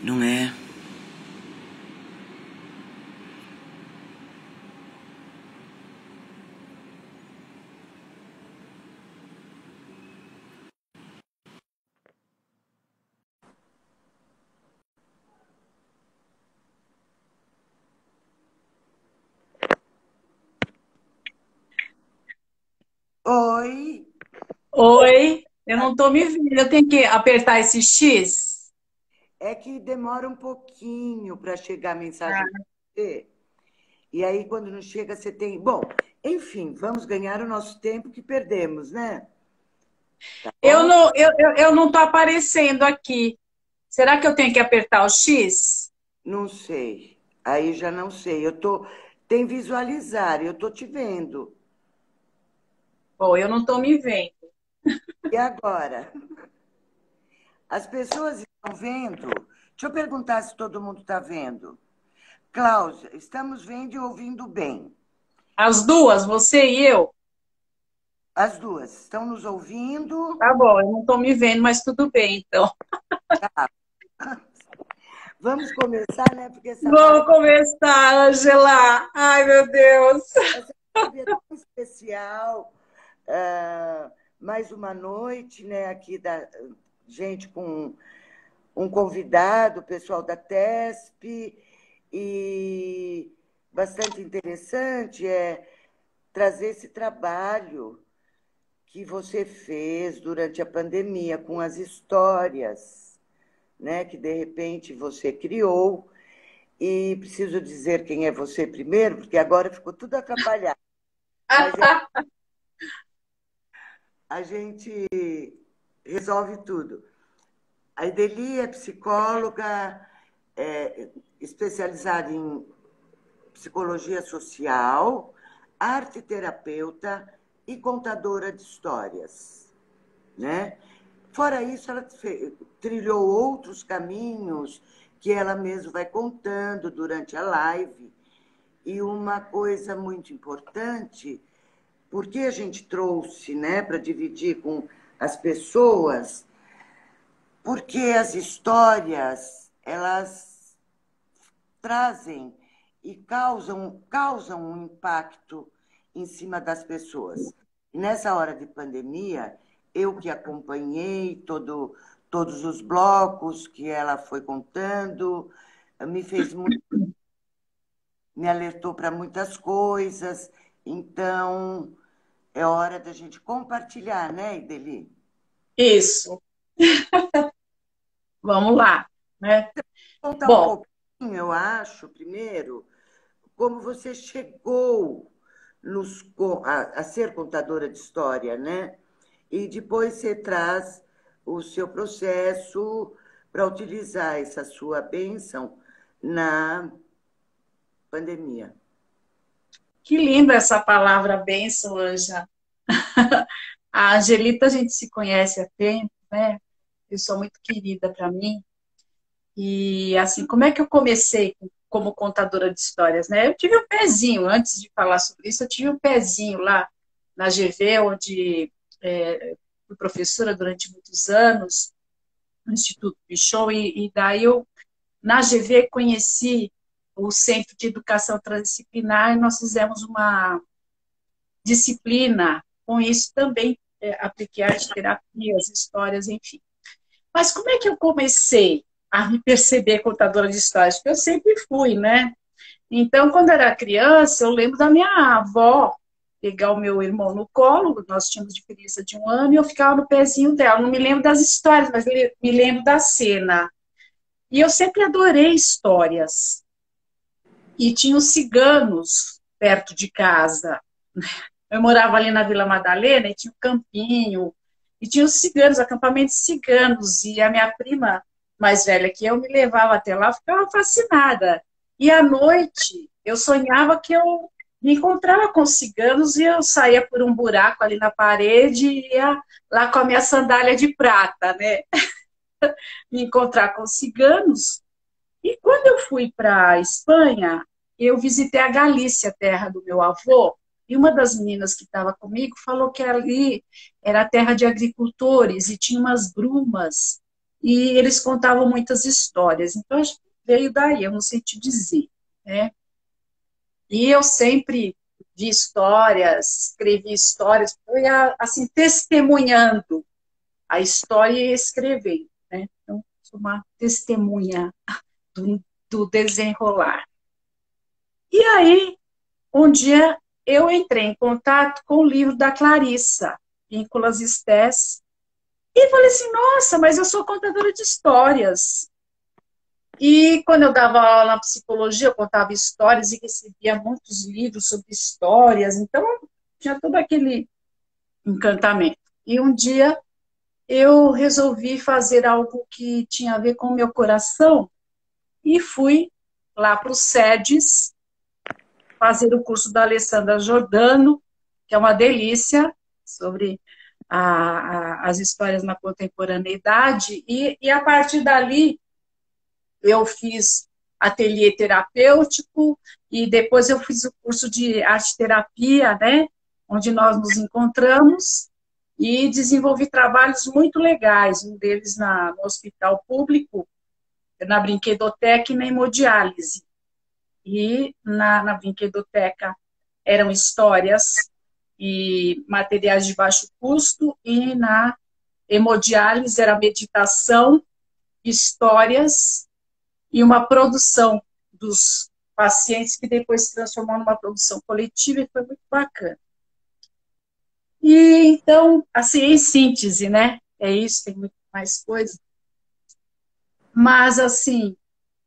Não é? Oi, Oi, eu não tô me vendo. Eu tenho que apertar esse X? é que demora um pouquinho para chegar a mensagem para Ah. você. E aí, quando não chega, você tem. Bom, enfim, vamos ganhar o nosso tempo que perdemos, né? Tá bom? Eu não tô aparecendo aqui. Será que eu tenho que apertar o X? Não sei. Aí já não sei. Eu tô. Tem visualizar, eu tô te vendo. Bom, eu não tô me vendo. E agora? As pessoas estão vendo? Deixa eu perguntar se todo mundo está vendo. Cláudia, estamos vendo e ouvindo bem. As duas, você e eu? As duas estão nos ouvindo? Tá bom, eu não tô me vendo, mas tudo bem, então. Vamos começar, né? Porque essa Vamos live começar, Angela. Ai, meu Deus. essa live é tão especial. Mais uma noite, né? Aqui da gente com um convidado, o pessoal da TESP, e bastante interessante é trazer esse trabalho que você fez durante a pandemia com as histórias, né, que de repente você criou. E preciso dizer quem é você primeiro, porque agora ficou tudo atrapalhado. Mas a gente resolve tudo. A Ideli é psicóloga, é, especializada em psicologia social, arte terapeuta e contadora de histórias, né? Fora isso, ela trilhou outros caminhos que ela mesma vai contando durante a live. E uma coisa muito importante, porque a gente trouxe, né, para dividir com as pessoas, porque as histórias, elas trazem e causam um impacto em cima das pessoas. E nessa hora de pandemia, eu que acompanhei todos os blocos que ela foi contando, me fez muito, me alertou para muitas coisas. Então, é hora da gente compartilhar, né, Ideli? Isso, vamos lá, né? Contar um Bom, pouquinho, eu acho, primeiro, como você chegou a ser contadora de história, né? E depois você traz o seu processo para utilizar essa sua bênção na pandemia. que linda essa palavra bênção, Anja. A Angelita, a gente se conhece há tempo, né? Pessoa muito querida para mim. E assim, como é que eu comecei como contadora de histórias, né? Eu tive um pezinho, antes de falar sobre isso, eu tive um pezinho lá na GV, onde fui professora durante muitos anos, no Instituto Pichon, e daí eu, na GV, conheci o Centro de Educação Transdisciplinar, e nós fizemos uma disciplina com isso também, apliquei arte terapia, as histórias, enfim. Mas como é que eu comecei a me perceber contadora de histórias? Porque eu sempre fui, né? Então, quando eu era criança, eu lembro da minha avó pegar o meu irmão no colo, nós tínhamos diferença de um ano, e eu ficava no pezinho dela. Não me lembro das histórias, mas me lembro da cena. E eu sempre adorei histórias. E tinha os ciganos perto de casa. Eu morava ali na Vila Madalena e tinha um campinho, e tinha os ciganos, acampamentos ciganos, e a minha prima mais velha que eu me levava até lá, eu ficava fascinada. E à noite eu sonhava que eu me encontrava com os ciganos e eu saía por um buraco ali na parede e ia lá com a minha sandália de prata, né? Me encontrar com os ciganos. E quando eu fui para a Espanha, eu visitei a Galícia, terra do meu avô, e uma das meninas que estava comigo falou que ali era a terra de agricultores e tinha umas brumas e eles contavam muitas histórias. Então, acho que veio daí, eu não sei te dizer, né? E eu sempre vi histórias, escrevi histórias, eu ia, assim, testemunhando a história e escrevendo, né? Então, sou uma testemunha do desenrolar. E aí, um dia, eu entrei em contato com o livro da Clarissa, Vínculas Estés, e falei assim, nossa, mas eu sou contadora de histórias. E quando eu dava aula na psicologia, eu contava histórias e recebia muitos livros sobre histórias, então tinha todo aquele encantamento. E um dia eu resolvi fazer algo que tinha a ver com o meu coração e fui lá para o SEDES fazer o curso da Alessandra Giordano, que é uma delícia, sobre as histórias na contemporaneidade, e a partir dali eu fiz ateliê terapêutico e depois eu fiz o curso de arte-terapia, né, onde nós nos encontramos e desenvolvi trabalhos muito legais, um deles no hospital público, na brinquedoteca e na hemodiálise. E na brinquedoteca eram histórias e materiais de baixo custo, e na hemodiálise era meditação, histórias e uma produção dos pacientes que depois se transformou numa produção coletiva e foi muito bacana. E então, assim, em síntese, né? É isso, tem muito mais coisa. Mas, assim,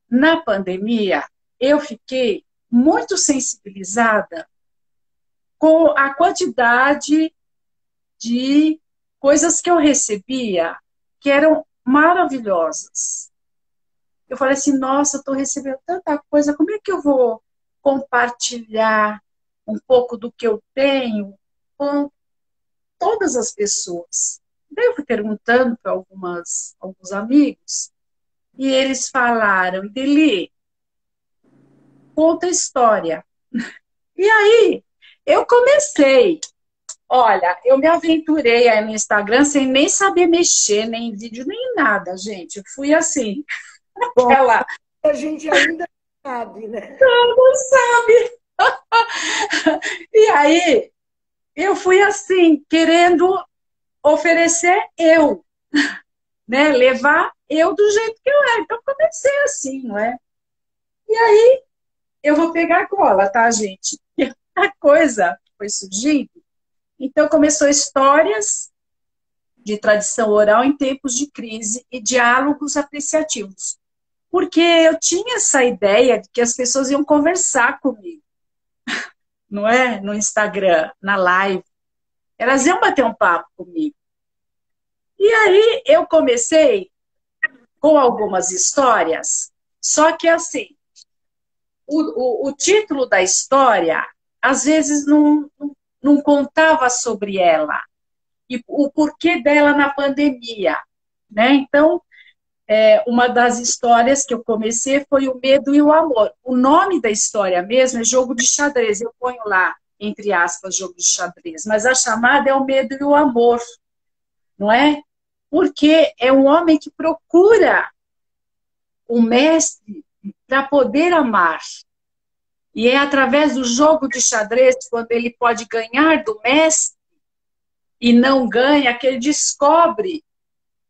na pandemia, eu fiquei muito sensibilizada com a quantidade de coisas que eu recebia que eram maravilhosas. Eu falei assim, nossa, estou recebendo tanta coisa, como é que eu vou compartilhar um pouco do que eu tenho com todas as pessoas? Daí eu fui perguntando para alguns amigos, e eles falaram, Ideli, conta a história. E aí, eu comecei. Olha, eu me aventurei aí no Instagram sem nem saber mexer, nem em vídeo, nem nada, gente. Eu fui assim, Bom, aquela... a gente ainda sabe, né? Não sabe. E aí, eu fui assim, querendo oferecer eu, né? Levar eu do jeito que eu era. Então, comecei assim, não é? E aí, eu vou pegar a cola, tá, gente? A coisa foi surgindo. Então, começou histórias de tradição oral em tempos de crise e diálogos apreciativos. Porque eu tinha essa ideia de que as pessoas iam conversar comigo, não é? No Instagram, na live. Elas iam bater um papo comigo. E aí eu comecei com algumas histórias, só que assim, o título da história, às vezes não contava sobre ela, e o porquê dela na pandemia, né? Então, uma das histórias que eu comecei foi O Medo e o Amor. O nome da história mesmo é Jogo de Xadrez, eu ponho lá, entre aspas, Jogo de Xadrez, mas a chamada é O Medo e o Amor, não é? Porque é um homem que procura o mestre para poder amar. E é através do jogo de xadrez, quando ele pode ganhar do mestre e não ganha, que ele descobre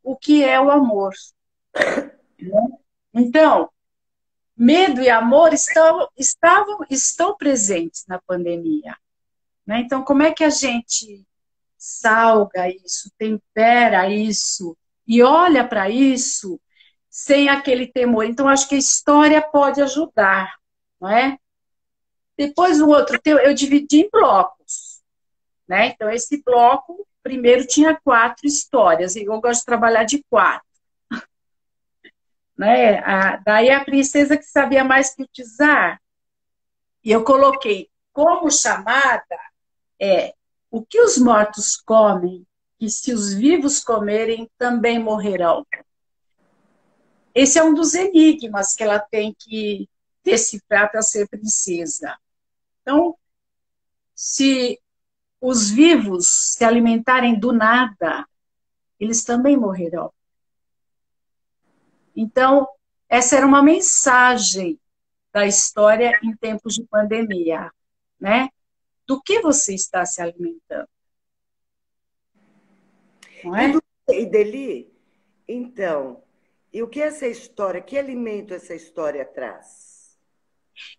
o que é o amor. Então, medo e amor estão presentes na pandemia, né? Então, como é que a gente salga isso, tempera isso e olha para isso sem aquele temor? Então, acho que a história pode ajudar, não é? Depois, o outro eu dividi em blocos, né? Então, esse bloco, primeiro tinha 4 histórias, e eu gosto de trabalhar de 4. Né? Daí a princesa que sabia mais que o czar. E eu coloquei como chamada o que os mortos comem, e se os vivos comerem, também morrerão. Esse é um dos enigmas que ela tem que decifrar para ser princesa. Então, se os vivos se alimentarem do nada, eles também morrerão. Então, essa era uma mensagem da história em tempos de pandemia, né? Do que você está se alimentando, não E, é? e Deli, então, e o que essa história, que alimento essa história traz?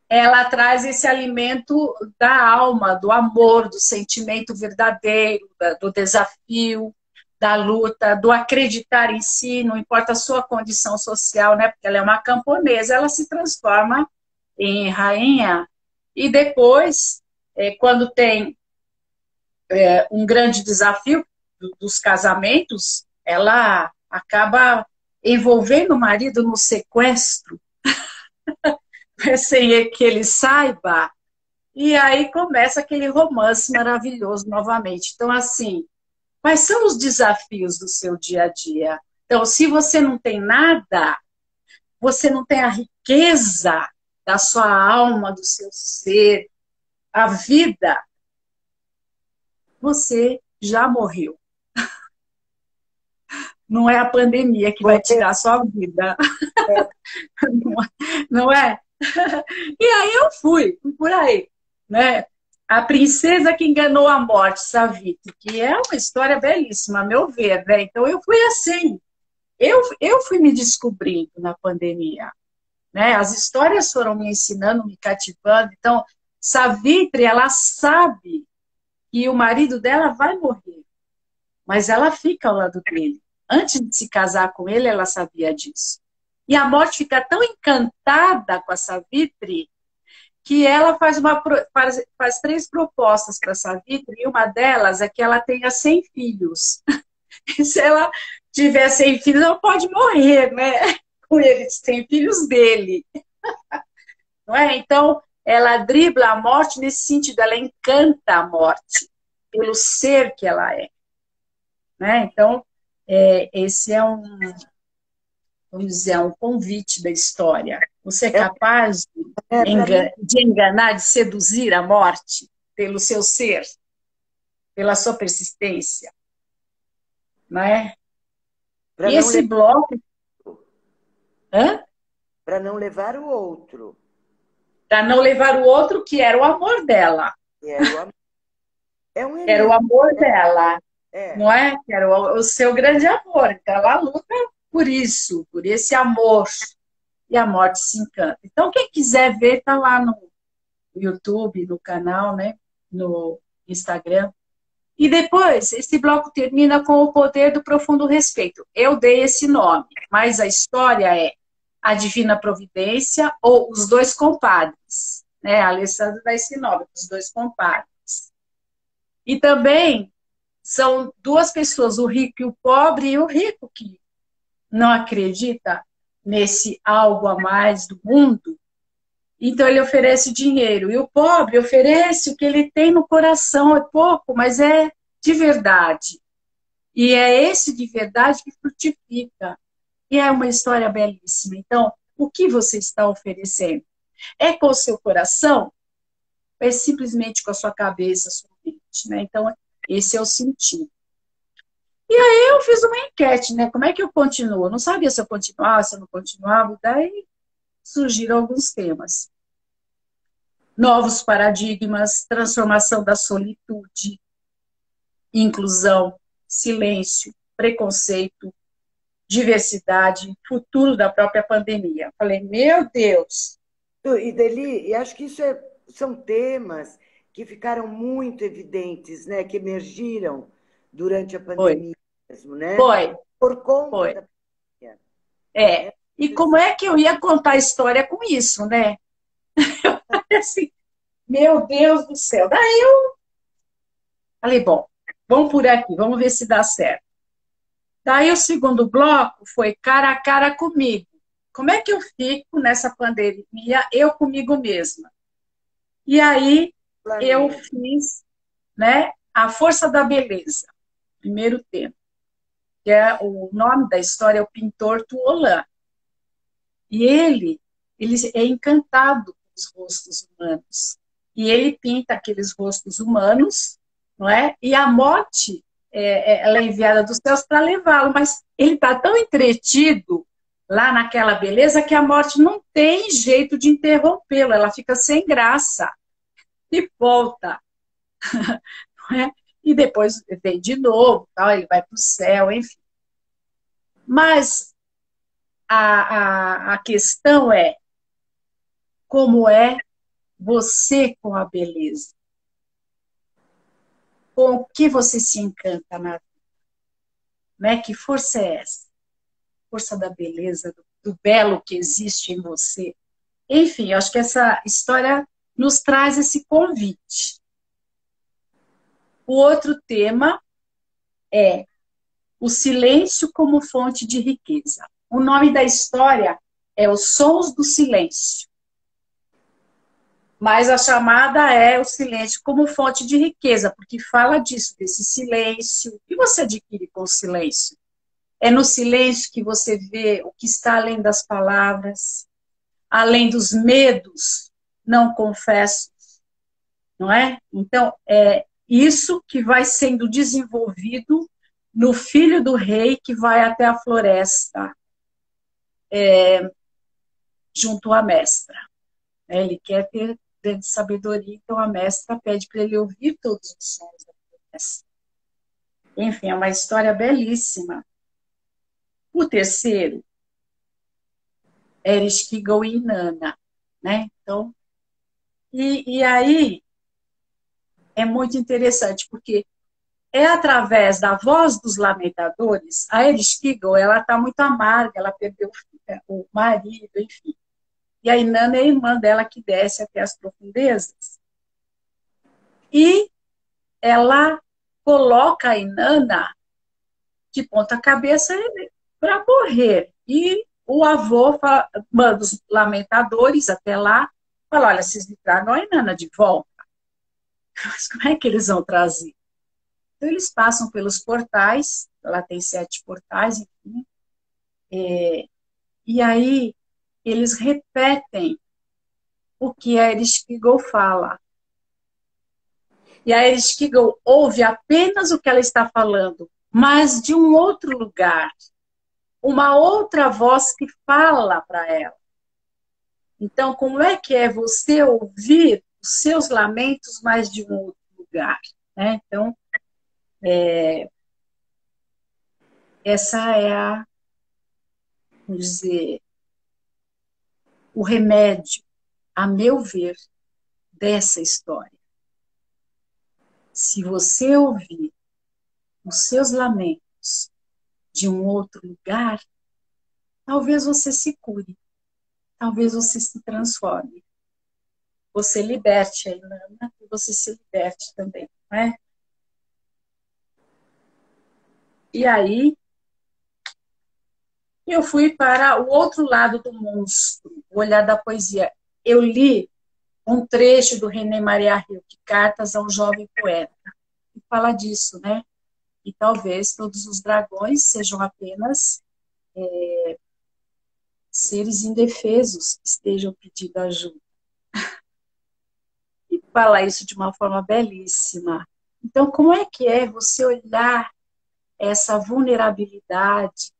Ela traz esse alimento da alma, do amor, do sentimento verdadeiro, do desafio, da luta, do acreditar em si, não importa a sua condição social, né? Porque ela é uma camponesa, ela se transforma em rainha. E depois, quando tem um grande desafio dos casamentos, ela acaba envolvendo o marido no sequestro, sem que ele saiba, e aí começa aquele romance maravilhoso novamente. Então, assim, quais são os desafios do seu dia a dia? Então, se você não tem nada, você não tem a riqueza da sua alma, do seu ser, a vida, você já morreu. Não é a pandemia que vai tirar a sua vida. Não é? E aí eu fui por aí, né? A princesa que enganou a morte, Savitri, que é uma história belíssima, a meu ver, né? Então eu fui assim, eu fui me descobrindo na pandemia, né? As histórias foram me ensinando, me cativando. Então, Savitri, ela sabe que o marido dela vai morrer, mas ela fica ao lado dele. Antes de se casar com ele, ela sabia disso. E a morte fica tão encantada com a Savitri que ela faz 3 propostas para a Savitri, e uma delas é que ela tenha 100 filhos. E se ela tiver 100 filhos, ela pode morrer, né? Com eles, 100 filhos dele. Não é? Então, ela dribla a morte nesse sentido, ela encanta a morte pelo ser que ela é. Né? Então, esse é vamos dizer, um convite da história. Você é capaz de enganar, de seduzir a morte pelo seu ser, pela sua persistência, não é? E esse bloco... Para não levar o outro. Para não levar o outro, que era o amor dela. Era o amor dela, não é? Que era o seu grande amor. Então, ela luta por isso, por esse amor. E a morte se encanta. Então, quem quiser ver, está lá no YouTube, no canal, né? No Instagram. E depois, esse bloco termina com o poder do profundo respeito. Eu dei esse nome, mas a história é a Divina Providência ou os dois compadres. Né? A Alessandra dá esse nome, os dois compadres. E também são 2 pessoas, o rico e o pobre, e o rico que não acredita nesse algo a mais do mundo, então ele oferece dinheiro. E o pobre oferece o que ele tem no coração, é pouco, mas é de verdade. E é esse de verdade que frutifica. E é uma história belíssima. Então, o que você está oferecendo? É com o seu coração? É simplesmente com a sua cabeça, a sua mente, né? Então, esse é o sentido. E aí eu fiz uma enquete, né? Como é que eu continuo? Eu não sabia se eu continuava, se eu não continuava, e daí surgiram alguns temas. Novos paradigmas, transformação da solitude, inclusão, silêncio, preconceito, diversidade, futuro da própria pandemia. Falei, meu Deus! E Deli, acho que são temas que ficaram muito evidentes, né? Que emergiram durante a pandemia mesmo, né? Por conta da pandemia. E como é que eu ia contar a história com isso, né? Eu falei assim, meu Deus do céu. Daí eu falei, bom, vamos por aqui, vamos ver se dá certo. Daí o segundo bloco foi cara a cara comigo. Como é que eu fico nessa pandemia, eu comigo mesma? E aí eu fiz, né, a força da beleza, primeiro tema, que é o nome da história, é o pintor Tuolan. E ele é encantado com os rostos humanos. E ele pinta aqueles rostos humanos, não é? E a morte, ela é enviada dos céus para levá-lo, mas ele está tão entretido lá naquela beleza que a morte não tem jeito de interrompê-lo, ela fica sem graça e volta, não é? E depois vem de novo, tal, ele vai para o céu, enfim. Mas a questão é como é você com a beleza, com o que você se encanta na vida, né? Que força é essa? Força da beleza, do belo que existe em você. Enfim, eu acho que essa história nos traz esse convite. O outro tema é o silêncio como fonte de riqueza. O nome da história é Os Sons do Silêncio. Mas a chamada é o silêncio como fonte de riqueza, porque fala disso, desse silêncio. que você adquire com o silêncio? É no silêncio que você vê o que está além das palavras, além dos medos não confessos, não é? Então, é isso que vai sendo desenvolvido no filho do rei que vai até a floresta, junto à mestra. Ele quer ter grande sabedoria, então a mestra pede para ele ouvir todos os sons da floresta. Enfim, é uma história belíssima. O terceiro é Ereshkigal e Inanna, né? Então, e aí é muito interessante, porque é através da voz dos lamentadores, a Ereshkigal, ela está muito amarga, ela perdeu o marido, enfim. E a Inanna é a irmã dela que desce até as profundezas. E ela coloca a Inanna de ponta cabeça para morrer. E o avô manda os lamentadores até lá, fala, olha, vocês me tragam a Inanna de volta. Mas como é que eles vão trazer? Então, eles passam pelos portais, ela tem 7 portais, enfim, e aí eles repetem o que a Ereshkigal fala. E a Ereshkigal ouve apenas o que ela está falando, mas de um outro lugar, uma outra voz que fala para ela. Então, como é que é você ouvir os seus lamentos, mas de um outro lugar? Né? Então, essa é vamos dizer, o remédio, a meu ver, dessa história. Se você ouvir os seus lamentos de um outro lugar, talvez você se cure, talvez você se transforme. Você liberte a Inanna e você se liberte também, não é? E aí, eu fui para o outro lado do monstro, o olhar da poesia. Eu li um trecho do René Maria Rilke, Cartas a um Jovem Poeta, que fala disso, né? E talvez todos os dragões sejam apenas seres indefesos que estejam pedindo ajuda. E fala isso de uma forma belíssima. Então, como é que é você olhar essa vulnerabilidade,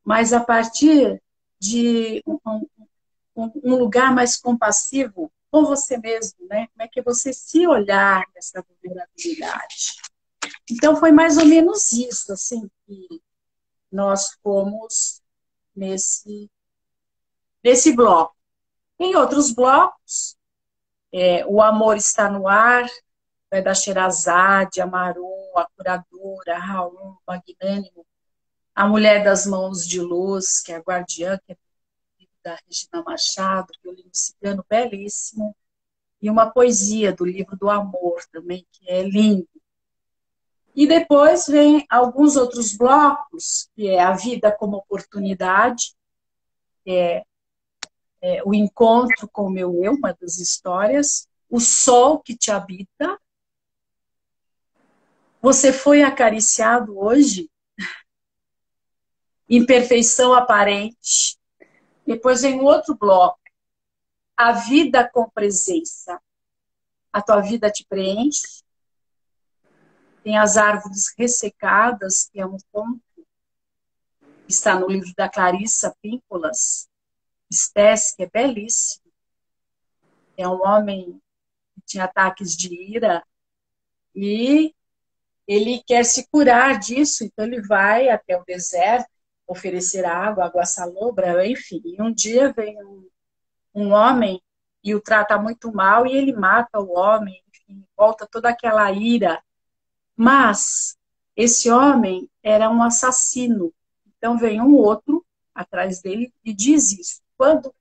mas a partir de um lugar mais compassivo com você mesmo, né? Como é que é você se olhar nessa vulnerabilidade? Então, foi mais ou menos isso, assim, que nós fomos nesse bloco. Em outros blocos, O Amor Está no Ar, vai da Sherazade, a Maru, a Curadora, a Raul, Magnânimo, A Mulher das Mãos de Luz, que é a Guardiã, que é da Regina Machado, violino cigano belíssimo, e uma poesia do livro do Amor também, que é lindo. E depois vem alguns outros blocos, que é A Vida como Oportunidade, O Encontro com o Meu Eu, uma das histórias, O Sol que Te Habita, Você Foi Acariciado Hoje, Imperfeição Aparente. Depois vem outro bloco, A Vida com Presença, A Tua Vida Te Preenche. Tem As Árvores Ressecadas, que é um conto está no livro da Clarissa Píncolas, Stess, que é belíssimo. É um homem que tinha ataques de ira e ele quer se curar disso, então ele vai até o deserto, oferecer água, água salobra, enfim. E um dia vem um homem e o trata muito mal e ele mata o homem, enfim, volta toda aquela ira. Mas esse homem era um assassino. Então vem um outro atrás dele e diz isso. Quando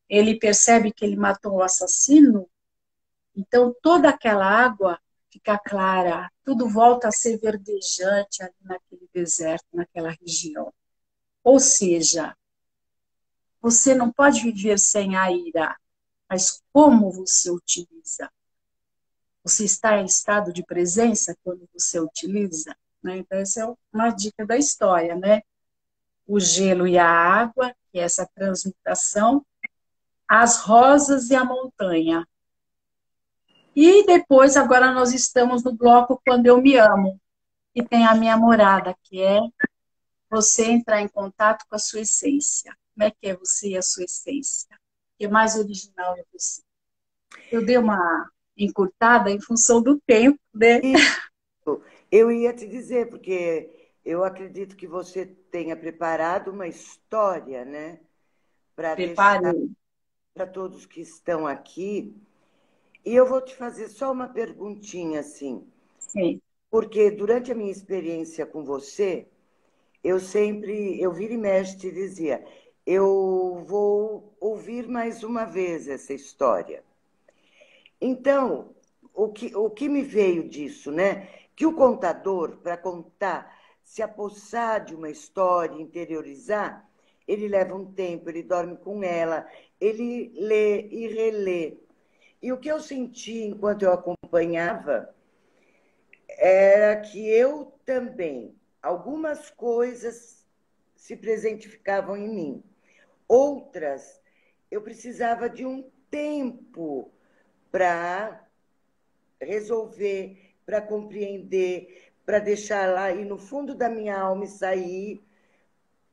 ele percebe que ele matou o assassino, então toda aquela água fica clara, tudo volta a ser verdejante ali naquele deserto, naquela região. Ou seja, você não pode viver sem a ira, mas como você utiliza? Você está em estado de presença quando você utiliza? Né? Então, essa é uma dica da história, né? O gelo e a água, que é essa transmutação, as rosas e a montanha. E depois, agora nós estamos no bloco Quando Eu Me Amo, e tem a minha morada, que é você entrar em contato com a sua essência. Como é que é você e a sua essência? O que é mais original é você. Eu dei uma encurtada em função do tempo, né? Eu ia te dizer, porque eu acredito que você tenha preparado uma história, né? Para deixar Preparei. para todos que estão aqui. E eu vou te fazer só uma perguntinha, assim. Sim. Porque durante a minha experiência com você, eu vira e mexe te dizia, eu vou ouvir mais uma vez essa história. Então, o que me veio disso, né? Que o contador, para contar, se apossar de uma história, interiorizar, ele leva um tempo, ele dorme com ela, ele lê e relê. E o que eu senti enquanto eu acompanhava era que eu também, algumas coisas se presentificavam em mim, outras eu precisava de um tempo para resolver, para compreender, para deixar lá e no fundo da minha alma e sair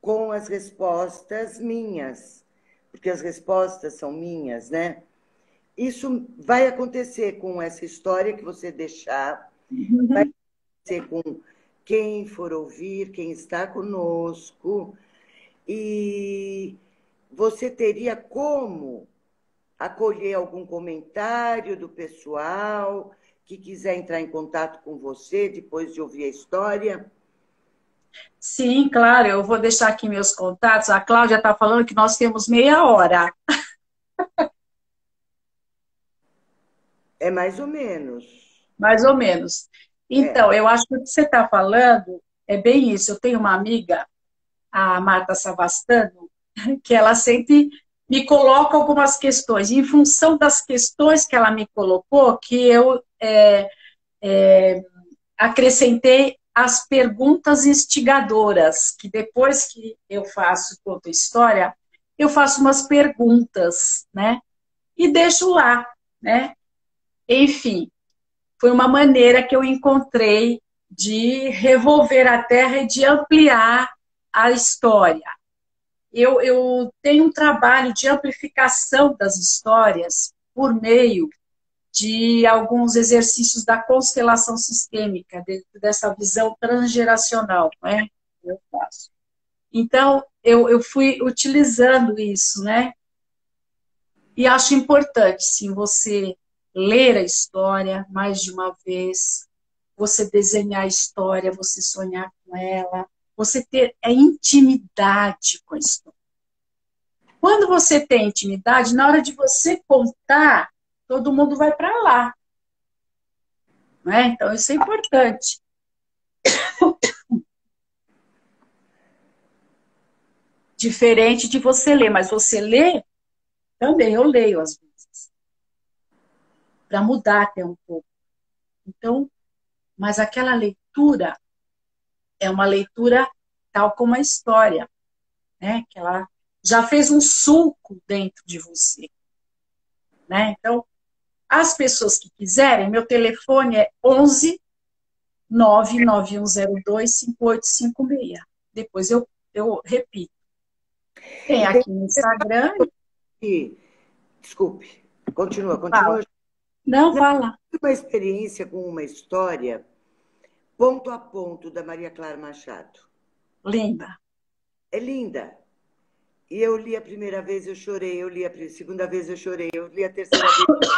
com as respostas minhas, porque as respostas são minhas, né? Isso vai acontecer com essa história que você deixar, vai acontecer com quem for ouvir, quem está conosco, e você teria como acolher algum comentário do pessoal que quiser entrar em contato com você depois de ouvir a história? Sim, claro, eu vou deixar aqui meus contatos. A Cláudia está falando que nós temos meia hora. É mais ou menos. Mais ou menos. É. Então, eu acho que o que você está falando é bem isso. Eu tenho uma amiga, a Marta Savastano, que ela sempre me coloca algumas questões. E em função das questões que ela me colocou, que eu acrescentei as perguntas instigadoras, que depois que eu faço conto história, eu faço umas perguntas, né? E deixo lá, né? Enfim, foi uma maneira que eu encontrei de revolver a terra e de ampliar a história. Eu tenho um trabalho de amplificação das histórias por meio de alguns exercícios da constelação sistêmica, dessa visão transgeracional, né? Eu faço. Então, eu fui utilizando isso, né? E acho importante, sim, você ler a história mais de uma vez, você desenhar a história, você sonhar com ela, você ter intimidade com a história. Quando você tem intimidade, na hora de você contar, todo mundo vai para lá. Não é? Então, isso é importante. Diferente de você ler, mas você lê, também eu leio às vezes, para mudar até um pouco. Então, mas aquela leitura é uma leitura tal como a história, né? Que ela já fez um sulco dentro de você, né? Então, as pessoas que quiserem, meu telefone é 11 99102 5856. Depois eu eu repito. Tem E tem aqui no Instagram. desculpe, continua, Fala. continua. Não, Não, fala. uma experiência com uma história ponto a ponto da Maria Clara Machado. Linda. É linda. E eu li a primeira vez, eu chorei, eu li a segunda vez, eu chorei, eu li a terceira vez.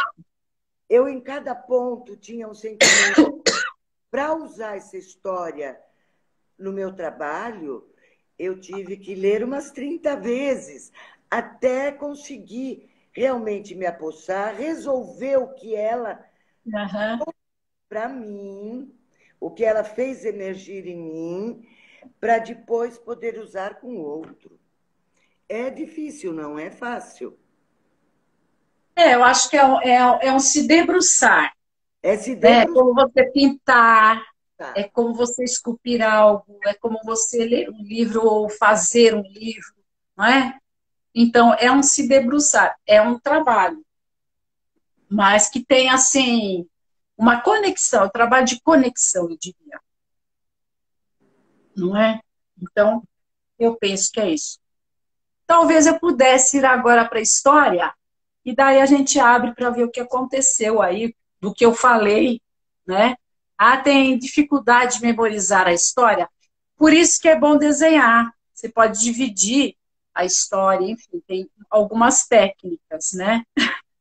Eu, em cada ponto, tinha um sentimento. Para usar essa história no meu trabalho, eu tive que ler umas 30 vezes até conseguir realmente me apossar, resolver o que ela, Uhum. para mim, o que ela fez emergir em mim, para depois poder usar com o outro. É difícil, não é fácil. Eu acho que é um se debruçar, É se né? É debruçar. como você pintar, é como você esculpir algo, é como você ler um livro ou fazer um livro, não é? Então, é um se debruçar, é um trabalho, mas que tem, assim, uma conexão, um trabalho de conexão, eu diria, não é? Então, eu penso que é isso. Talvez eu pudesse ir agora para a história, e daí a gente abre para ver o que aconteceu aí, do que eu falei, né? Ah, tem dificuldade de memorizar a história, por isso que é bom desenhar. Você pode dividir a história, enfim, tem algumas técnicas, né?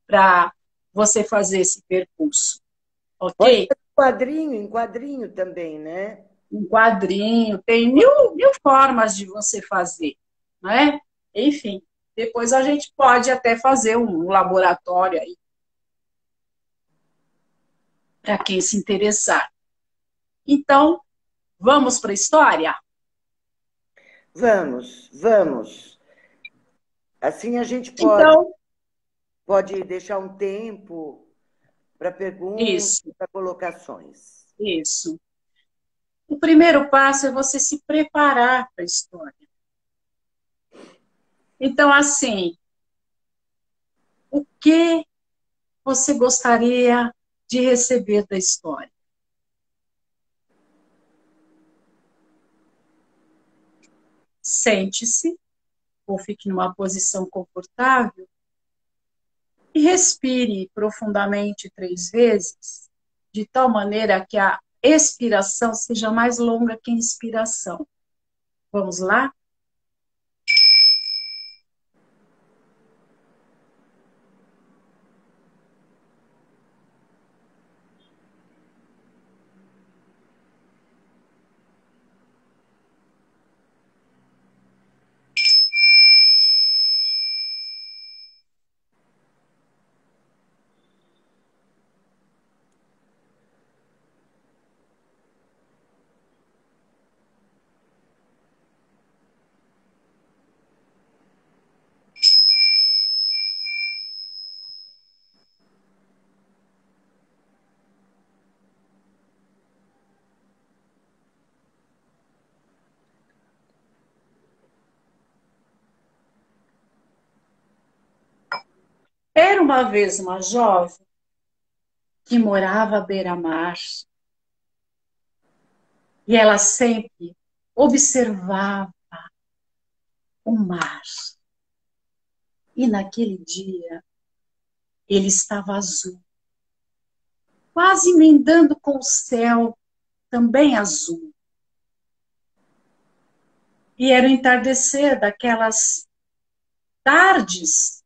Para você fazer esse percurso, Pode ok? ser em quadrinho também, né? Um quadrinho, tem mil formas de você fazer, né? Enfim, depois a gente pode até fazer um laboratório aí, para quem se interessar. Então, vamos para a história? Vamos, vamos. Assim a gente Então, pode deixar um tempo para perguntas, isso, para colocações. isso. O primeiro passo é você se preparar para a história. Então, assim, o que você gostaria de receber da história? Sente-se, ou fique numa posição confortável, e respire profundamente 3 vezes, de tal maneira que a expiração seja mais longa que a inspiração. Vamos lá? Era uma vez uma jovem que morava à beira-mar e ela sempre observava o mar. E naquele dia ele estava azul, quase emendando com o céu, também azul. E era o entardecer daquelas tardes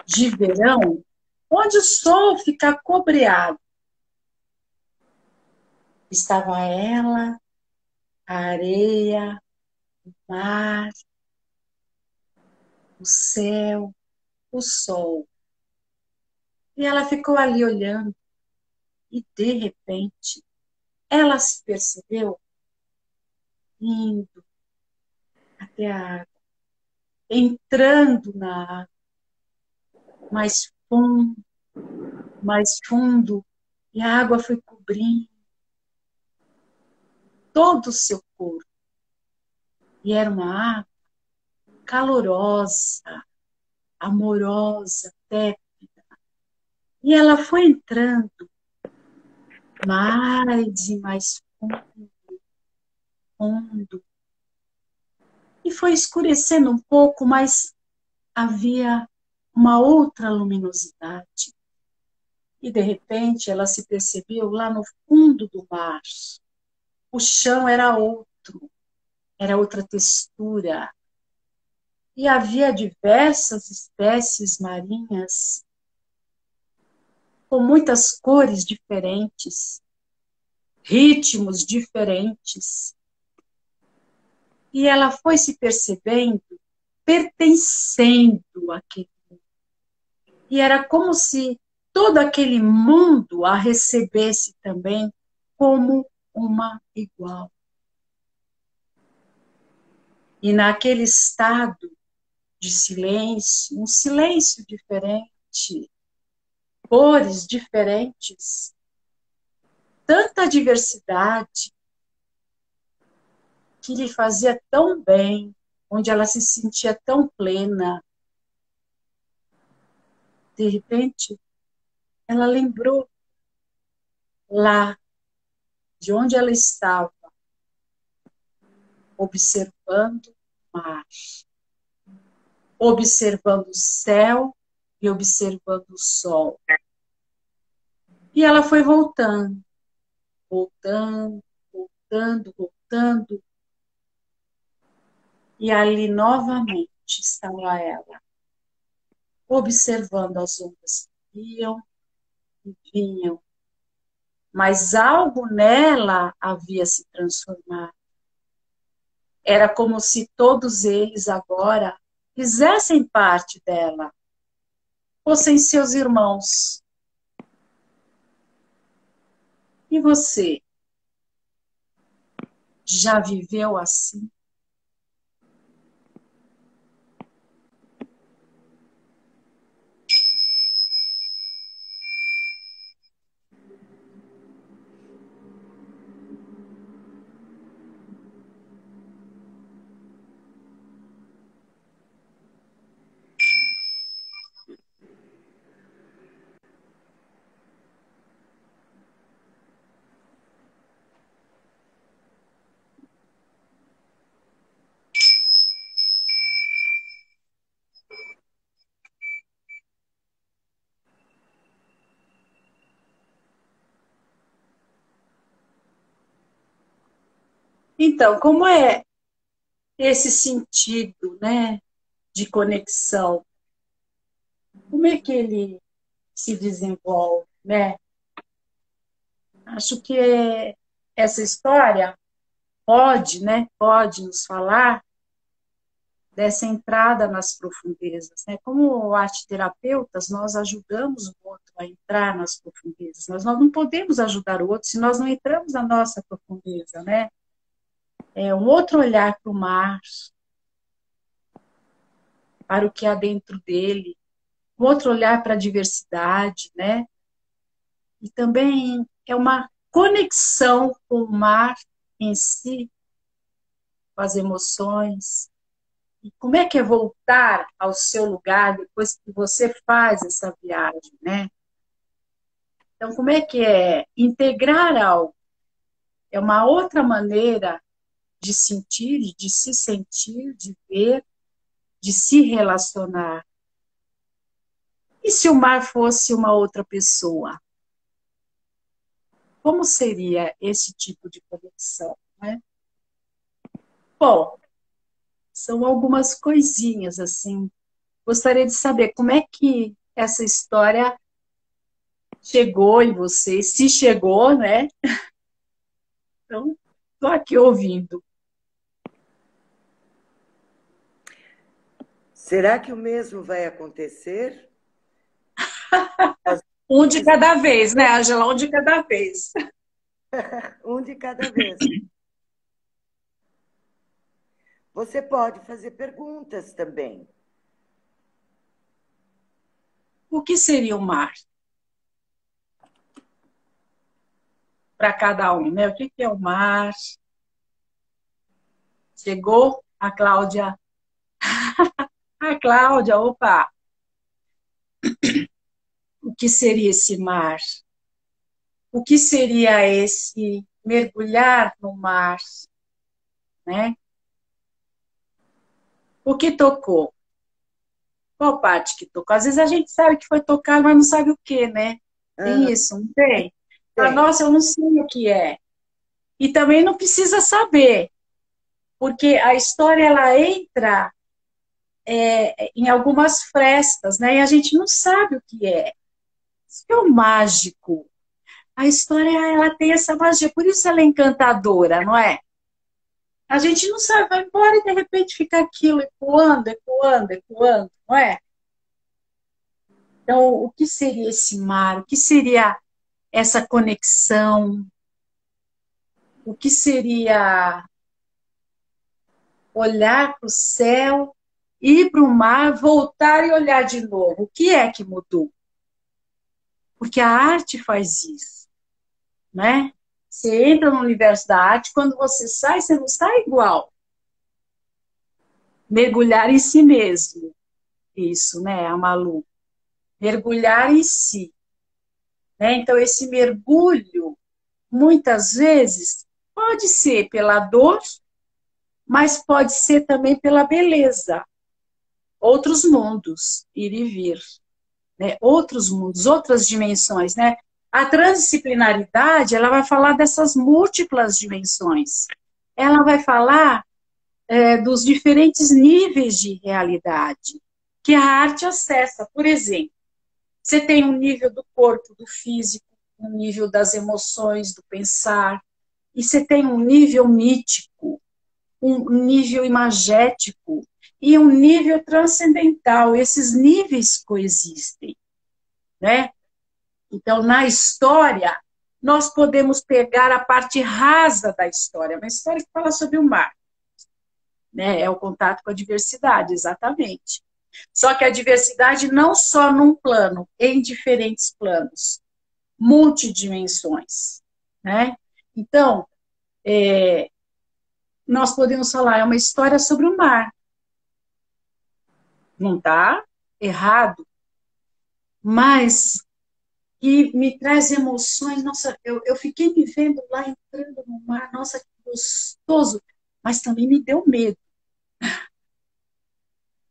de verão, onde o sol fica cobreado. Estava ela, a areia, o mar, o céu, o sol. E ela ficou ali olhando, e de repente, ela se percebeu indo até a água, entrando na água, mais mais fundo, e a água foi cobrindo todo o seu corpo. E era uma água calorosa, amorosa, tépida. E ela foi entrando mais e mais fundo, fundo. E foi escurecendo um pouco, mas havia uma outra luminosidade. E, de repente, ela se percebeu lá no fundo do mar. O chão era outro, era outra textura. E havia diversas espécies marinhas com muitas cores diferentes, ritmos diferentes. E ela foi se percebendo pertencendo àquele mundo. E era como se todo aquele mundo a recebesse também como uma igual. E naquele estado de silêncio, um silêncio diferente, cores diferentes, tanta diversidade que lhe fazia tão bem, onde ela se sentia tão plena. De repente, ela lembrou lá de onde ela estava, observando o mar, observando o céu e observando o sol. E ela foi voltando, voltando, voltando, voltando. E ali novamente estava ela, observando as ondas que iam e vinham. Mas algo nela havia se transformado. Era como se todos eles agora fizessem parte dela, fossem seus irmãos. E você já viveu assim? Então, como é esse sentido, né, de conexão? Como é que ele se desenvolve, né? Acho que essa história pode, né, pode nos falar dessa entrada nas profundezas, né? Como arte-terapeutas, nós ajudamos o outro a entrar nas profundezas. Nós não podemos ajudar o outro se nós não entramos na nossa profundeza, né? É um outro olhar para o mar, para o que há dentro dele, um outro olhar para a diversidade, né? E também é uma conexão com o mar em si, com as emoções. E como é que é voltar ao seu lugar depois que você faz essa viagem, né? Então, como é que é integrar algo? É uma outra maneira de sentir, de se sentir, de ver, de se relacionar. E se o mar fosse uma outra pessoa? Como seria esse tipo de conexão, né? Bom, são algumas coisinhas assim. Gostaria de saber como é que essa história chegou em você, se chegou, né? Então, estou aqui ouvindo. Será que o mesmo vai acontecer? Um de cada vez, né, Angela? Um de cada vez. Um de cada vez. Você pode fazer perguntas também. O que seria o mar? Para cada um, né? O que é o mar? Chegou a Cláudia. A Cláudia, opa! O que seria esse mar? O que seria esse mergulhar no mar, né? O que tocou? Qual parte que tocou? Às vezes a gente sabe que foi tocado, mas não sabe o que, né? Aham, Tem isso, não tem? Ah, tem. nossa, eu não sei o que é. E também não precisa saber, porque a história ela entra em algumas frestas, né? E a gente não sabe o que é. Isso que é o mágico. A história ela tem essa magia, por isso ela é encantadora, não é? A gente não sabe, vai embora e de repente fica aquilo ecoando, ecoando, ecoando, não é? Então, o que seria esse mar? O que seria essa conexão? O que seria olhar para o céu, ir para o mar, voltar e olhar de novo? O que é que mudou? Porque a arte faz isso, né? Você entra no universo da arte, quando você sai, você não sai igual. Mergulhar em si mesmo. Isso, né, a Malu? Mergulhar em si. Né? Então, esse mergulho, muitas vezes, pode ser pela dor, mas pode ser também pela beleza. Outros mundos, ir e vir. Né? Outros mundos, outras dimensões. Né? A transdisciplinaridade, ela vai falar dessas múltiplas dimensões. Ela vai falar dos diferentes níveis de realidade que a arte acessa. Por exemplo, você tem um nível do corpo, do físico, um nível das emoções, do pensar, e você tem um nível mítico, um nível imagético e um nível transcendental. Esses níveis coexistem, né? Então, na história, nós podemos pegar a parte rasa da história, uma história que fala sobre o mar, né? É o contato com a diversidade, exatamente. Só que a diversidade não só num plano, em diferentes planos, multidimensões, né? Então, nós podemos falar, é uma história sobre o mar. Não está errado, mas que me traz emoções. Nossa, eu fiquei me vendo lá entrando no mar, nossa, que gostoso, mas também me deu medo,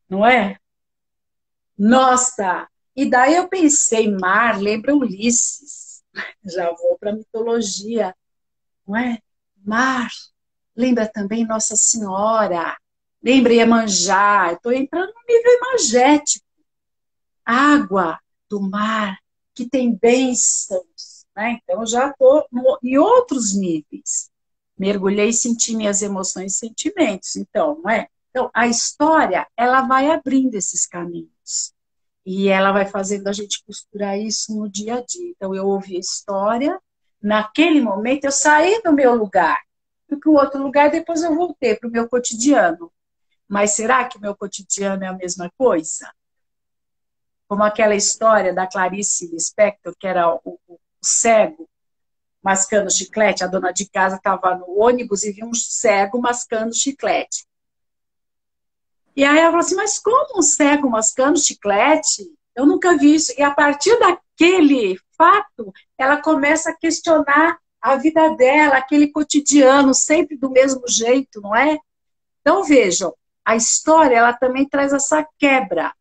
não é? Nossa! E daí eu pensei, mar, lembra Ulisses, já vou para a mitologia, não é? Mar, lembra também Nossa Senhora, lembra Iemanjá, estou entrando no nível imagético, água do mar, que tem bênçãos, né? Então já estou em outros níveis. Mergulhei e senti minhas emoções e sentimentos, então, não é? Então, a história, ela vai abrindo esses caminhos. E ela vai fazendo a gente costurar isso no dia a dia. Então, eu ouvi a história, naquele momento eu saí do meu lugar, fui para o outro lugar, depois eu voltei para o meu cotidiano. Mas será que o meu cotidiano é a mesma coisa? Como aquela história da Clarice Lispector, que era o cego mascando chiclete, a dona de casa estava no ônibus e viu um cego mascando chiclete. E aí ela falou assim, mas como um cego mascando chiclete? Eu nunca vi isso. E a partir daquele fato, ela começa a questionar a vida dela, aquele cotidiano, sempre do mesmo jeito, não é? Então, vejam, a história, ela também traz essa quebra.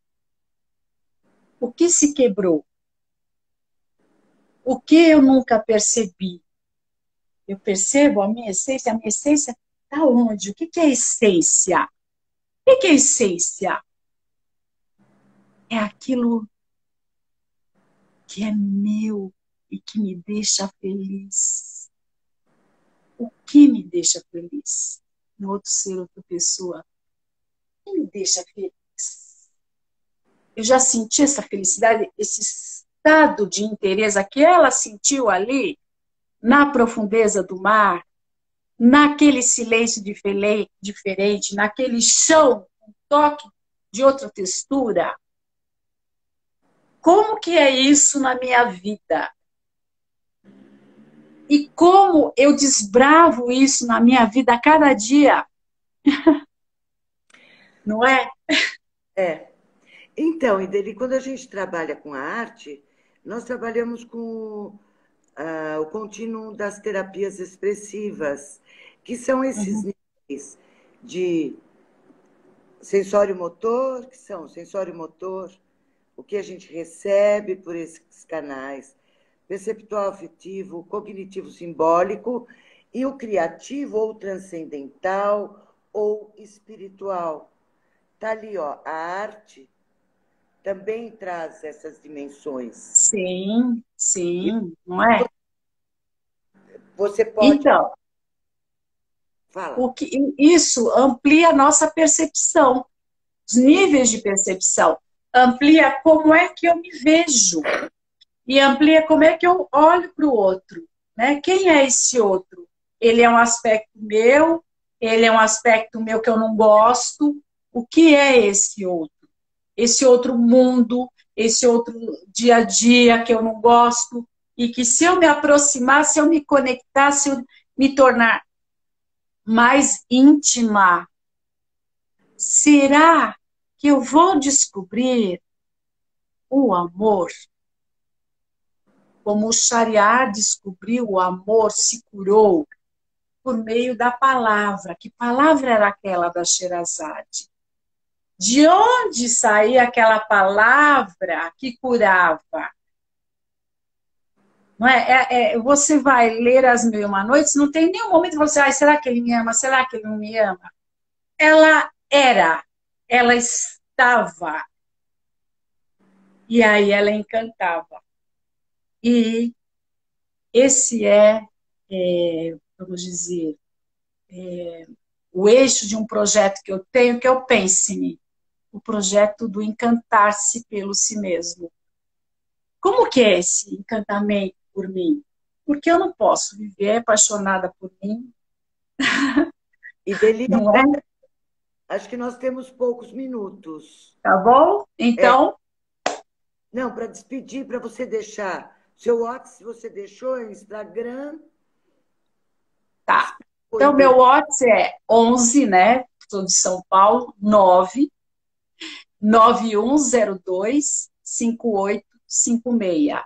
O que se quebrou? O que eu nunca percebi? Eu percebo a minha essência está onde? O que é essência? O que é essência? É aquilo que é meu e que me deixa feliz. O que me deixa feliz? No outro ser, outra pessoa. O que me deixa feliz? Eu já senti essa felicidade, esse estado de interesse que ela sentiu ali, na profundeza do mar, naquele silêncio diferente, naquele chão, um toque de outra textura. Como que é isso na minha vida? E como eu desbravo isso na minha vida a cada dia, não é? É. Então, Ideli, quando a gente trabalha com a arte, nós trabalhamos com o contínuo das terapias expressivas, que são esses Uhum. níveis de sensório motor, que são sensório motor, o que a gente recebe por esses canais, perceptual afetivo, cognitivo simbólico e o criativo ou transcendental ou espiritual. Tá ali, ó, a arte também traz essas dimensões. Sim, E sim, não é? você pode Então, falar. isso amplia a nossa percepção, os níveis de percepção, amplia como é que eu me vejo e amplia como é que eu olho para o outro, né? Quem é esse outro? Ele é um aspecto meu, ele é um aspecto meu que eu não gosto. O que é esse outro? Esse outro mundo, esse outro dia a dia que eu não gosto e que se eu me aproximar, se eu me conectar, se eu me tornar mais íntima, será que eu vou descobrir o amor? Como o Shariar descobriu o amor, se curou por meio da palavra. Que palavra era aquela da Sherazade? De onde saía aquela palavra que curava? Não você vai ler As Mil e Uma Noites, não tem nenhum momento que você, será que ele me ama? Será que ele não me ama? Ela era, ela estava, e aí ela encantava. E esse vamos dizer, o eixo de um projeto que eu tenho, que eu pense em mim, o projeto do encantar-se pelo si mesmo. Como que é esse encantamento por mim? Porque eu não posso viver apaixonada por mim, E Delia, não é? acho que nós temos poucos minutos. Tá bom? É, Então, não, para despedir, para você deixar. Seu WhatsApp, você deixou, é o Instagram. tá. Oi, Então, meu WhatsApp é 11, né? Sou de São Paulo, 991025856.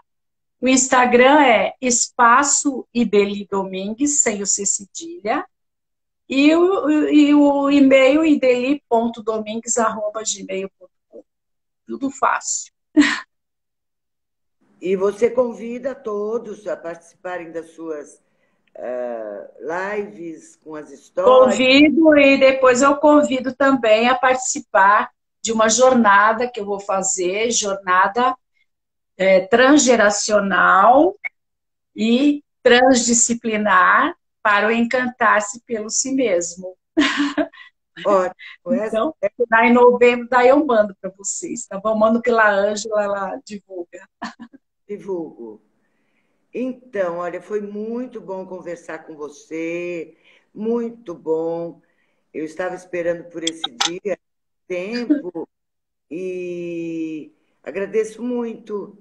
O Instagram é Espaço Ideli Domingues, sem o C cedilha. E o e-mail ideli.domingues@gmail.com. Tudo fácil. E você convida todos a participarem das suas lives com as histórias. Convido e depois eu convido também a participar de uma jornada que eu vou fazer, jornada transgeracional e transdisciplinar para o encantar-se pelo si mesmo. Ótimo. Então, daí em novembro, daí eu mando para vocês, tá bom? Mando pela Ângela, ela divulga. Divulgo. Então, olha, foi muito bom conversar com você, muito bom. Eu estava esperando por esse dia, tempo, e agradeço muito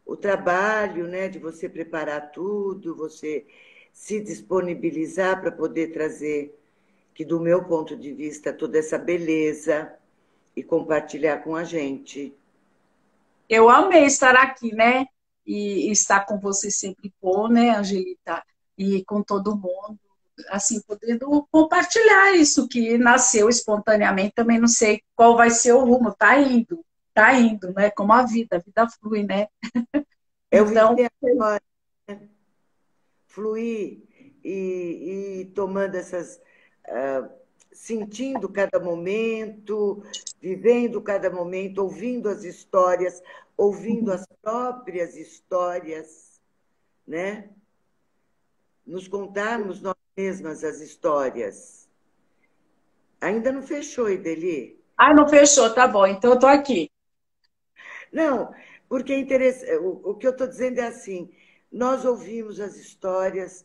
o trabalho, né, de você preparar tudo, você se disponibilizar para poder trazer, que do meu ponto de vista, toda essa beleza e compartilhar com a gente. Eu amei estar aqui, né? E estar com você sempre bom, né, Angelita? E com todo mundo, assim, podendo compartilhar isso que nasceu espontaneamente. Também não sei qual vai ser o rumo. Tá indo, né? Como a vida flui, né? É o Então, viver agora, fluir e tomando essas. Sentindo cada momento, vivendo cada momento, ouvindo as histórias, ouvindo as próprias histórias, né? Nos contarmos nós mesmas as histórias. Ainda não fechou, Ideli? não fechou, tá bom. Então eu tô aqui. Não, porque o que eu estou dizendo é assim: nós ouvimos as histórias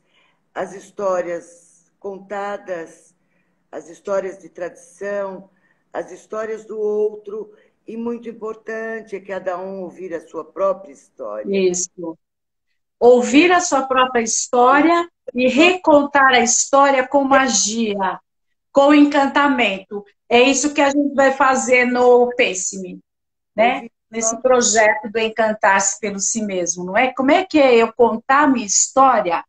contadas, as histórias de tradição, as histórias do outro, e muito importante é cada um ouvir a sua própria história. Isso. Ouvir Né? a sua própria história e recontar a história com magia, com encantamento. É isso que a gente vai fazer no Pense-me, né? Ouvir Nesse projeto do encantar-se pelo si mesmo, não é? Como é que é eu contar a minha história,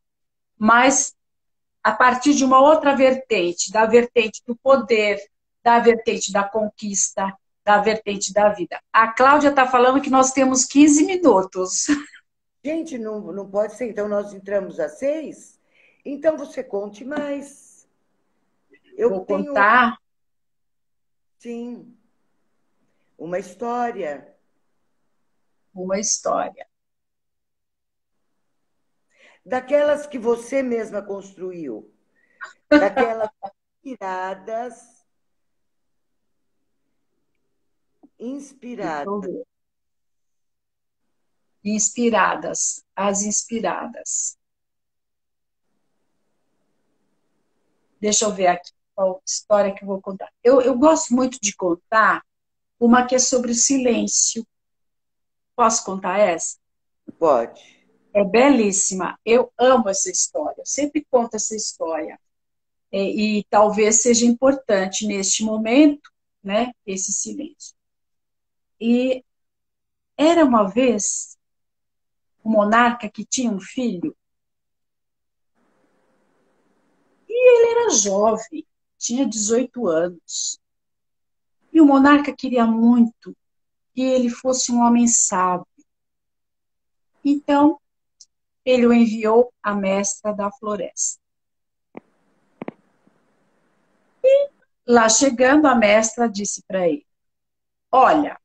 mas a partir de uma outra vertente, da vertente do poder, da vertente da conquista, da vertente da vida. A Cláudia está falando que nós temos 15 minutos. Gente, não pode ser. Então, nós entramos às 6? Então, você conte mais. Eu Vou tenho, contar sim, uma história. uma história. Daquelas que você mesma construiu. Daquelas inspiradas, Deixa eu inspiradas. ver. Inspiradas, as inspiradas. Deixa eu ver aqui qual história que eu vou contar. Eu gosto muito de contar uma que é sobre o silêncio. Posso contar essa? Pode. É belíssima. Eu amo essa história. Eu sempre conto essa história. E talvez seja importante neste momento, né, esse silêncio. E era uma vez um monarca que tinha um filho, e ele era jovem, tinha 18 anos. E o monarca queria muito que ele fosse um homem sábio. Então, ele o enviou à mestra da floresta. Lá chegando, a mestra disse para ele: olha,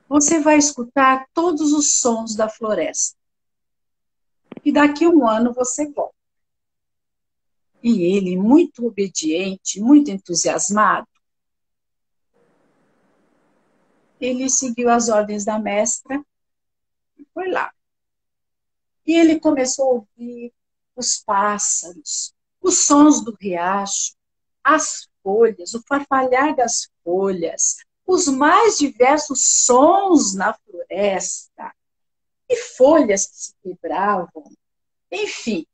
você vai escutar todos os sons da floresta. E daqui a um ano você volta. E ele, muito obediente, muito entusiasmado, ele seguiu as ordens da mestra e foi lá. E ele começou a ouvir os pássaros, os sons do riacho, as folhas, o farfalhar das folhas, os mais diversos sons na floresta, e folhas que se quebravam, enfim.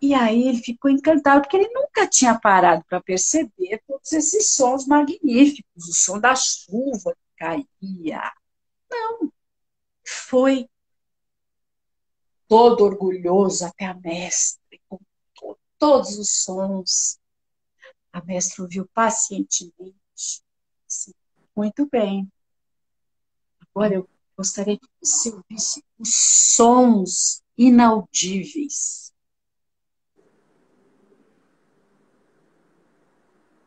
E aí ele ficou encantado, porque ele nunca tinha parado para perceber todos esses sons magníficos, o som da chuva que caía. Foi todo orgulhoso até a mestre, contou todos os sons. A mestra ouviu pacientemente. Disse, muito bem, agora eu gostaria que você ouvisse os sons inaudíveis.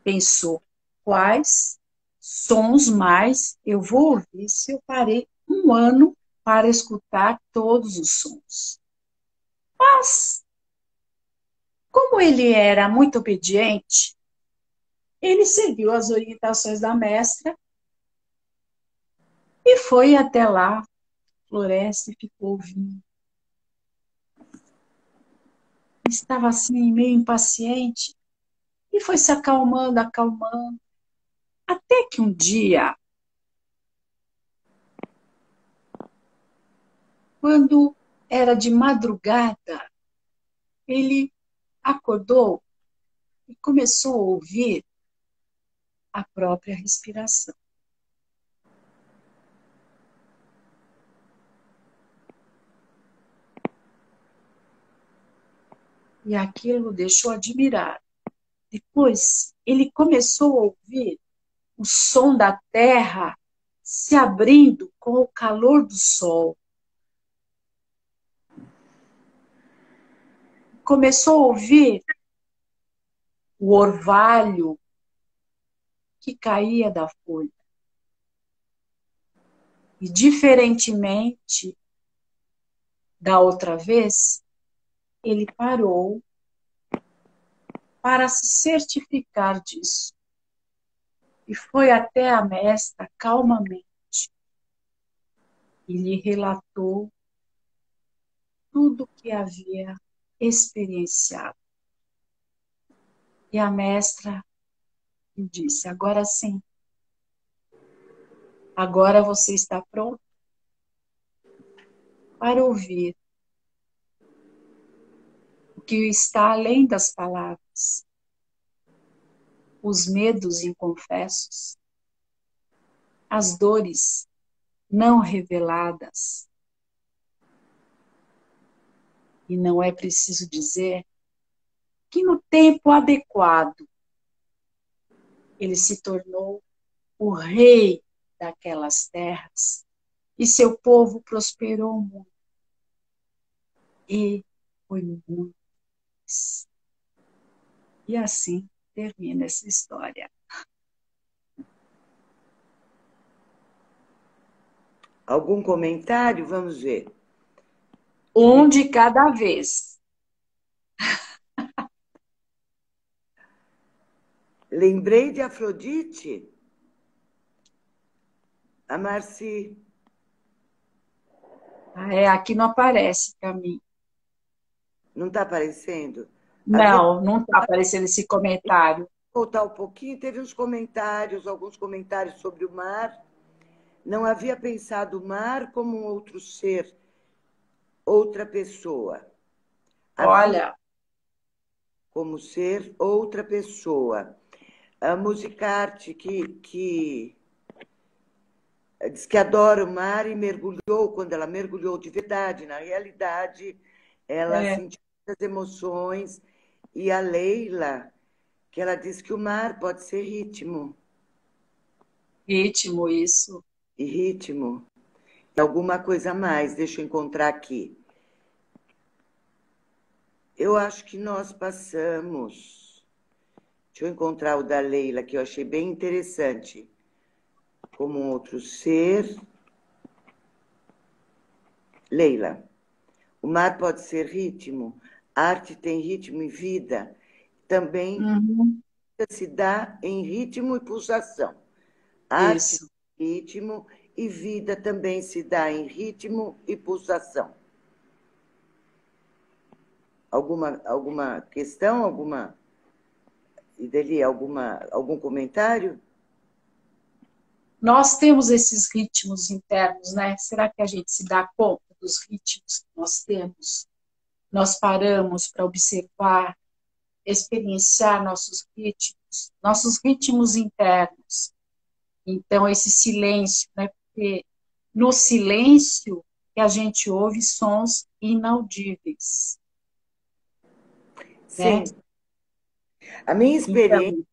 Pensou, quais sons mais eu vou ouvir se eu parei um ano para escutar todos os sons? Mas, como ele era muito obediente, ele seguiu as orientações da mestra e foi até lá, floresta, e ficou ouvindo. Estava assim, meio impaciente, e foi se acalmando, acalmando, até que um dia, quando era de madrugada, ele acordou e começou a ouvir a própria respiração. E aquilo o deixou admirado. Depois, ele começou a ouvir o som da terra se abrindo com o calor do sol. Começou a ouvir o orvalho que caía da folha. E, diferentemente da outra vez, ele parou para se certificar disso. E foi até a mestra calmamente e lhe relatou tudo o que havia experienciado. E a mestra lhe disse, agora sim, agora você está pronto para ouvir o que está além das palavras, os medos inconfessos, as dores não reveladas. E não é preciso dizer que no tempo adequado ele se tornou o rei daquelas terras e seu povo prosperou muito e foi muito. E assim termina essa história. Algum comentário? Vamos ver. Um de cada vez. Lembrei de Afrodite. A Marci. Aqui não aparece para mim. Não está aparecendo? Não, não está aparecendo esse comentário. Voltar um pouquinho, teve uns comentários, alguns comentários sobre o mar. Não havia pensado o mar como um outro ser, outra pessoa. Havia Olha, como ser outra pessoa. A Musicarte, que diz que adora o mar e mergulhou, quando ela mergulhou de verdade, na realidade, ela sentiu muitas emoções. E a Leila, que ela diz que o mar pode ser ritmo. ritmo, isso. E ritmo. Alguma coisa a mais, deixa eu encontrar aqui. Eu acho que nós passamos. Deixa eu encontrar o da Leila, que eu achei bem interessante. Como um outro ser. Leila, o mar pode ser ritmo, arte tem ritmo e vida. Também se dá em ritmo e pulsação. Arte Isso. tem ritmo e vida também se dá em ritmo e pulsação. Alguma questão? Ideli, algum comentário? Nós temos esses ritmos internos, né? Será que a gente se dá conta dos ritmos que nós temos? Nós paramos para observar, experienciar nossos ritmos internos. Então, esse silêncio, né? Porque no silêncio que a gente ouve sons inaudíveis. Sim. Né? A minha experiência Então,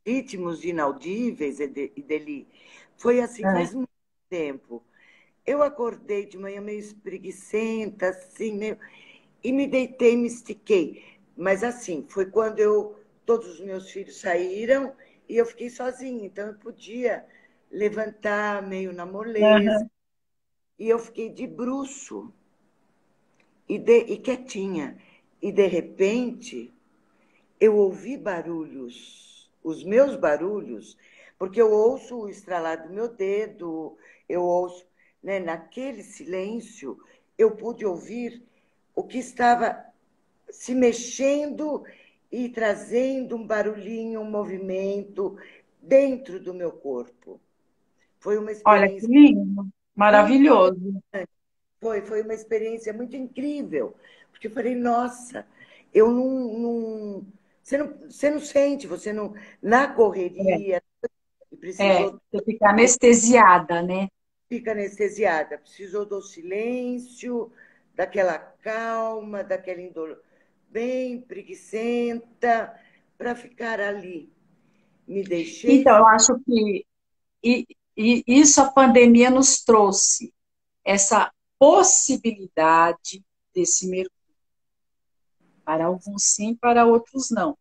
de ritmos inaudíveis, Ideli, foi assim, faz muito tempo. Eu acordei de manhã meio espreguiçenta, assim, e me deitei, me estiquei. Mas assim, foi quando todos os meus filhos saíram e eu fiquei sozinha. Então eu podia levantar meio na moleza. E eu fiquei de bruço e quietinha. E de repente eu ouvi barulhos, os meus barulhos, porque eu ouço o estralar do meu dedo, eu ouço, né, naquele silêncio, eu pude ouvir o que estava se mexendo e trazendo um barulhinho, um movimento dentro do meu corpo. Foi uma olha que experiência lindo, muito, maravilhoso. foi uma experiência muito incrível, porque eu falei, nossa, eu você não sente, você não, na correria, precisou, Você fica anestesiada, né? fica anestesiada, precisou do silêncio, daquela calma, daquela índole bem preguiçenta, para ficar ali. Me deixei. Então, eu acho que isso a pandemia nos trouxe, essa possibilidade desse mergulho. Para alguns sim, para outros não,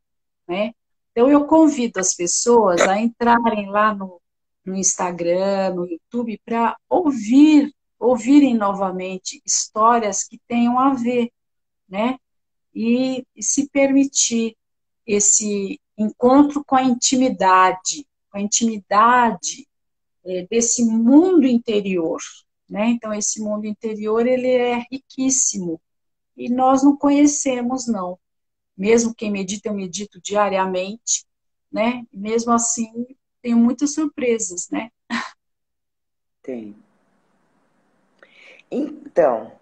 né? Então, eu convido as pessoas a entrarem lá no Instagram, no YouTube, para ouvirem novamente histórias que tenham a ver, né? E se permitir esse encontro com a intimidade desse mundo interior, né? Então, esse mundo interior, ele é riquíssimo, e nós não conhecemos, não. Mesmo quem medita, eu medito diariamente, né? Mesmo assim, tenho muitas surpresas, né? Tem. Então,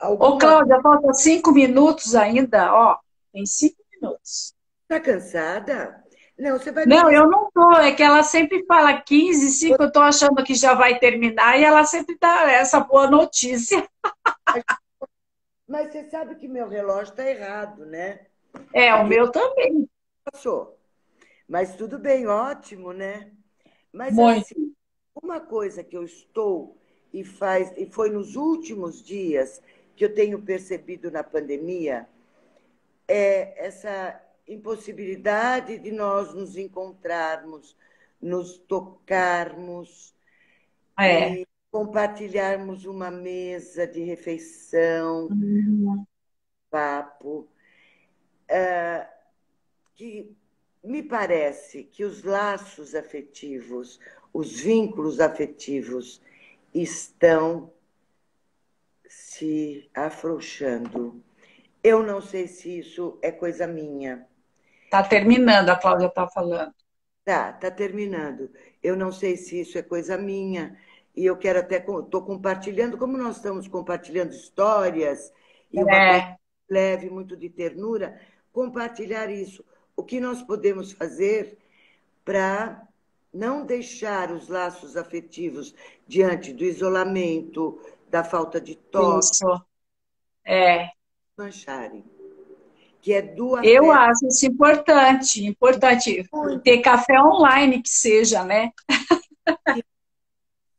Ô, alguma. Cláudia, falta 5 minutos ainda, ó, tem 5 minutos. Está cansada? Não, você vai me Não, eu responder. não tô, é que ela sempre fala 15, 5, eu tô achando que já vai terminar, e ela sempre dá essa boa notícia. Mas você sabe que meu relógio está errado, né? É, o Porque meu também. passou. Mas tudo bem, ótimo, né? Mas assim, Muito. uma coisa que eu estou e foi nos últimos dias que eu tenho percebido na pandemia é essa impossibilidade de nós nos encontrarmos, nos tocarmos É. e compartilharmos uma mesa de refeição, Uhum. papo, que me parece que os laços afetivos, os vínculos afetivos estão se afrouxando. Eu não sei se isso é coisa minha. Tá terminando, a Cláudia tá falando. Tá terminando. Eu não sei se isso é coisa minha. E eu quero até, estou compartilhando, como nós estamos compartilhando histórias e uma coisa É, leve, muito de ternura, compartilhar isso. O que nós podemos fazer para não deixar os laços afetivos diante do isolamento, da falta de toque, isso. É. mancharem, que é do Eu afeto. acho isso importante, importante. Muito, Ter café online que seja, né?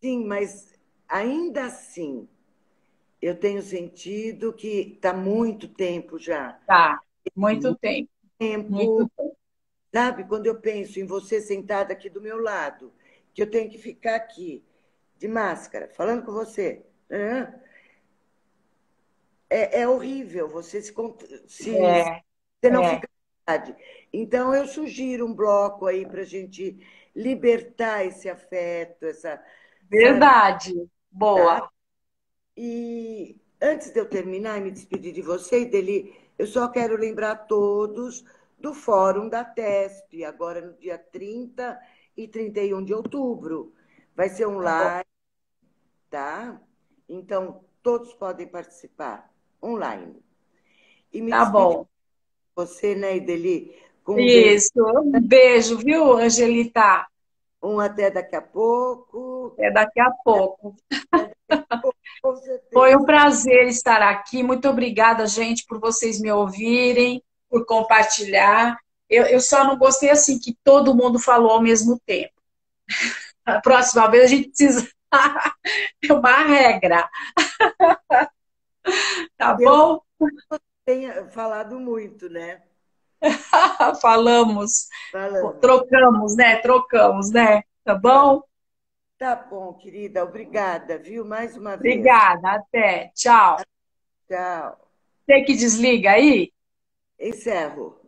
sim, mas ainda assim, eu tenho sentido que está muito tempo já. Tá. Muito Muito tempo, muito tempo, tempo. sabe? Quando eu penso em você sentada aqui do meu lado, que eu tenho que ficar aqui, de máscara, falando com você, né? É horrível, É, você não é. fica à vontade. Então, eu sugiro um bloco aí para a gente libertar esse afeto, essa, sabe? Verdade. Tá? Boa. E antes de eu terminar e me despedir de você, Ideli, eu só quero lembrar a todos do Fórum da TESP, agora no dia 30 e 31 de outubro. Vai ser Tá bom. online, tá? Então, todos podem participar online. E me Tá despedir de bom. você, né, Ideli, com um beijo, Isso. Um beijo, viu, Angelita? um até daqui a pouco. Até daqui a pouco. Até daqui a pouco, com Foi um certeza. prazer estar aqui. Muito obrigada, gente, por vocês me ouvirem, por compartilhar. Eu só não gostei assim que todo mundo falou ao mesmo tempo. A próxima vez a gente precisa ter uma regra, tá Eu bom? tenho falado muito, né? Falamos, Falamos. trocamos, né? Trocamos, né? Tá bom? Tá bom, querida. Obrigada, viu? Mais uma vez. Obrigada, até. Tchau. Tchau. Você que desliga aí? Encerro.